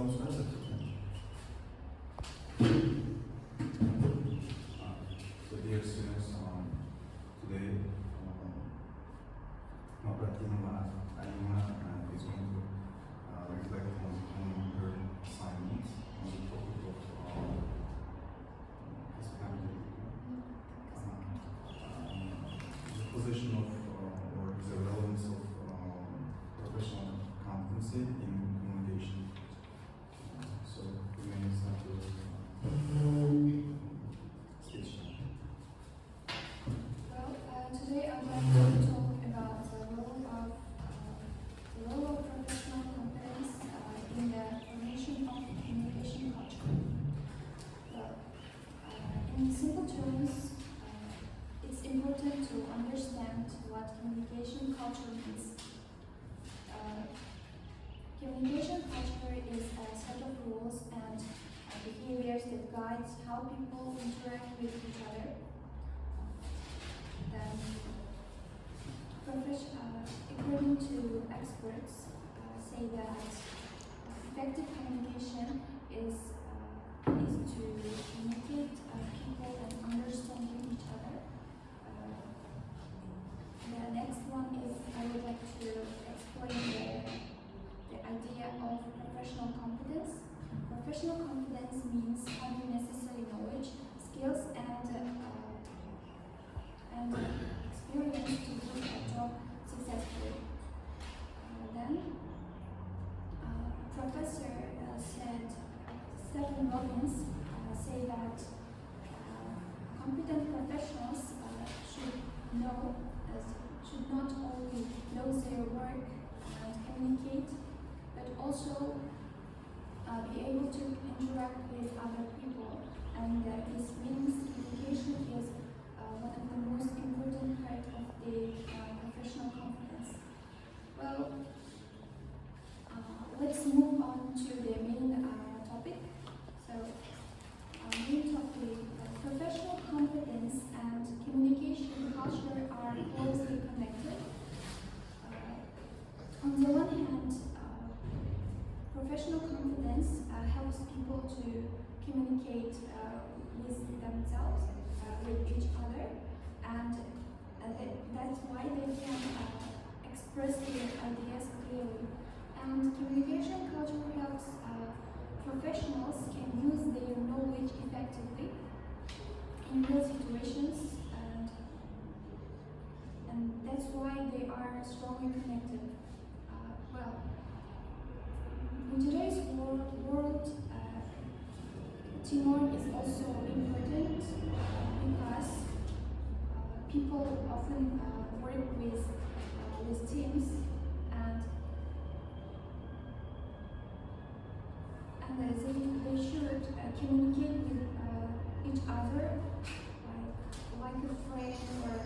Estamos com essa? So dear students, today uma pratina is going to reflect on her assignment on the topic of the position of or the relevance of professional competency in communication. So we may start with speech. Well, today I'd like to talk about the role of professional competence in the formation of communication culture. Well, in simple terms, it's important to understand what communication culture means. Communication culture is a set of rules and behaviors that guides how people interact with each other. Then, according to experts, say that effective communication is to communicate people and understanding each other. The next one is I would like to explain the idea of professional competence. Professional competence means having necessary knowledge, skills, and experience to do a job successfully. Then, Professor Stephen Robbins say that competent professionals should not only know their work and communicate, but also be able to interact with other people. And this means communication is one of the most important part of the professional competence. Well, let's move on to the main topic. So, main topic, professional competence and communication culture are closely connected. On the one hand, professional competence helps people to communicate with themselves, with each other, and that's why they can express their ideas clearly. And communication culture helps professionals can use their knowledge effectively in real situations, and that's why they are strongly connected. Well, in today's world, teamwork is also important because people often work with teams, and they should communicate with each other like a friend or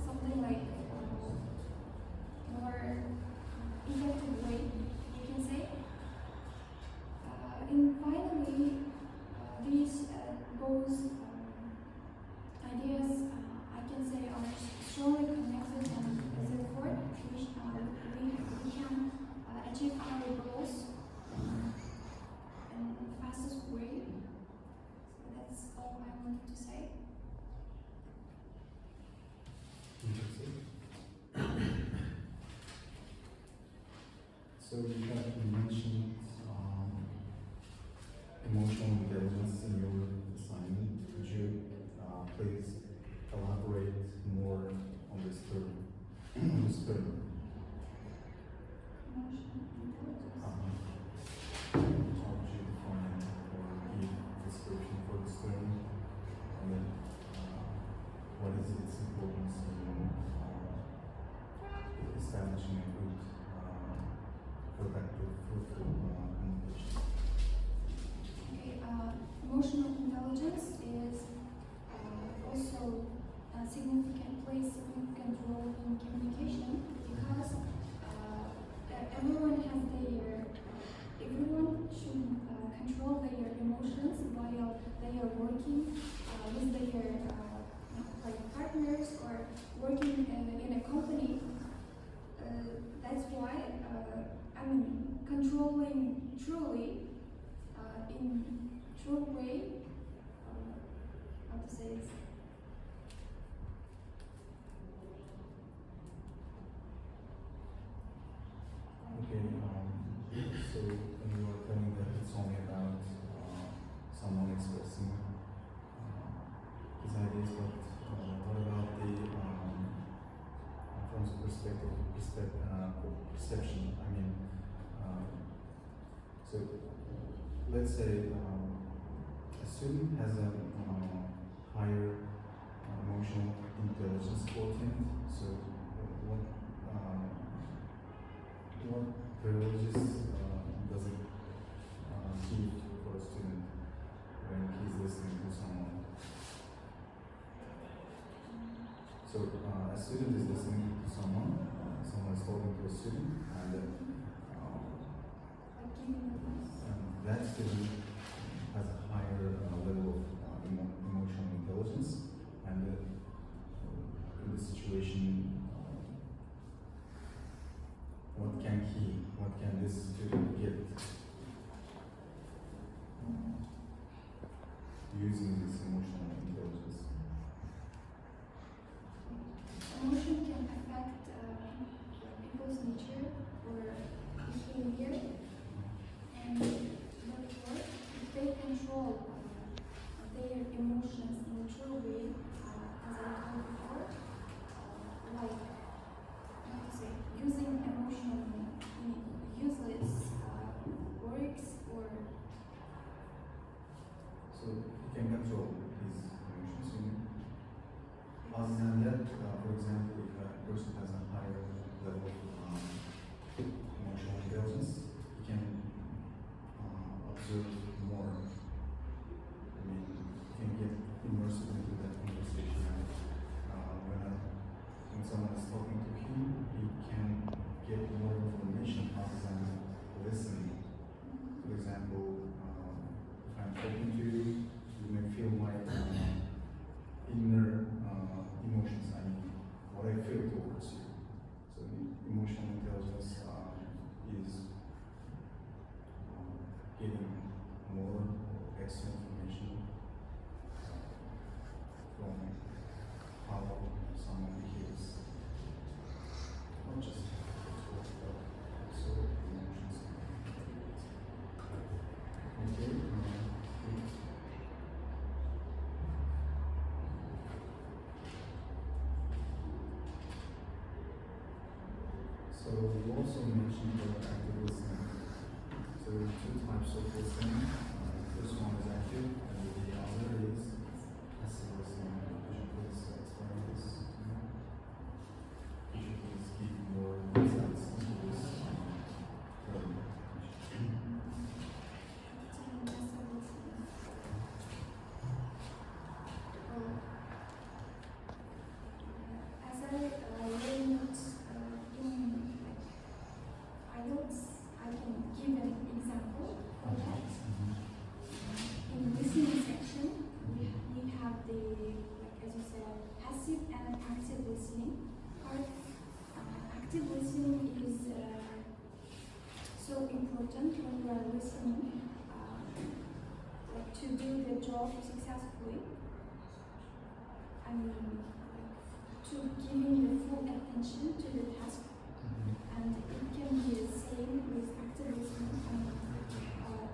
something like more effective way, you can say. And finally, these both ideas, I can say, are strongly connected, and therefore we can achieve our goals in the fastest way. So that's all I wanted to say. So you have mentioned emotional intelligence in your assignment. Could you please elaborate more on this term? Emotional intelligence. How would you define or give description for this term? And then what is its importance in establishing a good, productive, fruitful communication? Okay, emotional intelligence is also plays significant role in communication because everyone should control their emotions while they are working with their partners or working in a company. That's why controlling truly, in true way, how to say this? Okay, so when you are telling that it's only about someone expressing his ideas, but what about the from the perspective of perception? I mean, so let's say a student has a higher emotional intelligence quotient. So what what privileges does it give for a student when he's listening to someone? So a student is listening to someone, someone is talking to a student, and that student has a higher level of emotional intelligence, and in this situation, what can this student get using this emotional intelligence? Emotion can affect people's nature or behavior, and therefore, if they control their emotions in a true way, as I told before, like how to say, using emotional in useless works or So he can control his emotions. Other than that, for example, if a person has a higher level of emotional intelligence, he can observe more. I mean, he can get immersed into that conversation. And when someone is talking to him, he can get more information other than listening. For example, if I'm talking to you, you may feel my inner emotions, I mean, what I feel towards you. So emotional intelligence is getting more extra information from how someone behaves. Not just thoughts, but also emotions. Okay. So you also mentioned active listening. So there are two types of listening. The first one is active, and the other is passive listening. Could you please explain this? Could you please give more insights into this? As I learned I can give an example for that. In the listening section, we have the, like as you said, passive and active listening part. Active listening is so important when you are listening like to do the job successfully. I mean, to giving the full attention to the task, and it can be the same with active listening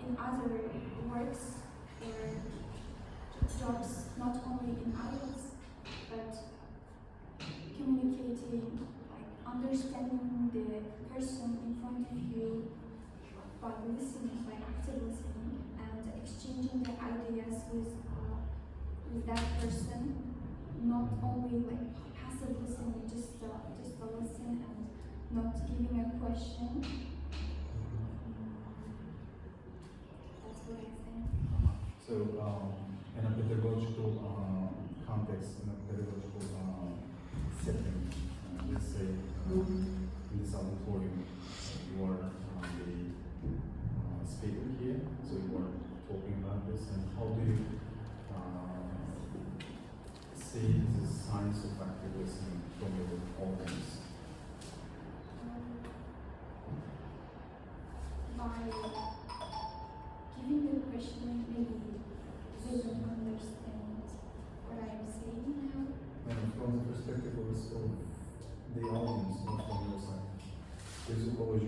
in other works or jobs, not only in IELTS, but communicating, like understanding the person in front of you by listening, by active listening, and exchanging the ideas with that person. Not only like passive listening, just listen and not giving a question. That's what I think. So, in a pedagogical context, in a pedagogical setting, let's say in this auditorium, you are the speaker here, so you are talking about this, and how do you see the signs of active listening from your audience? By question, maybe they don't understand what I'm saying now. And from the perspective also of the audience, not from your side. Языковый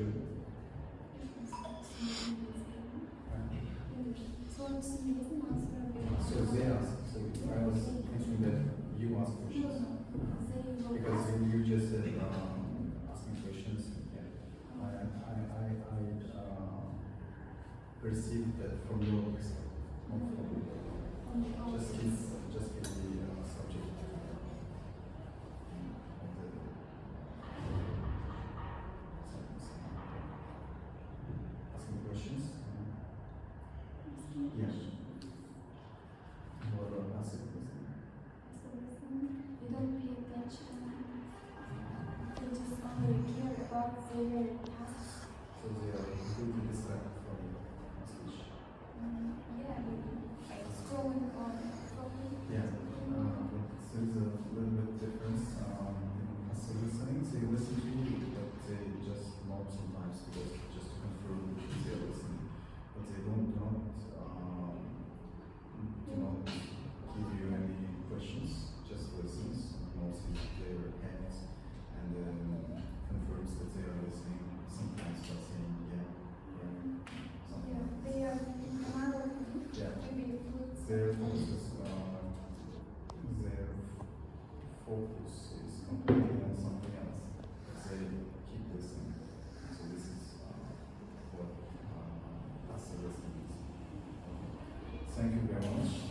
So they ask, so I was thinking that you ask questions. Because you just said asking questions. Yeah. I perceived that from your perspective, not from just keep the subject. Asking questions. Yeah. Or asking questions. You don't pay attention. They just only care about their tasks. So they are completely distracted from the speech. Yeah, maybe like scrolling on phone. Yeah. But there's a little bit difference in passive listening. They listen to you, but they just nod sometimes because just to confirm that they are listening. But they do not give you any questions, just listens, nods their hands, and then confirms that they are listening, sometimes by saying yeah, something. Yeah, they are in another group. Yeah. Maybe it's Their focus is completely on something else. They keep listening. So this is what passive listening is. Thank you very much.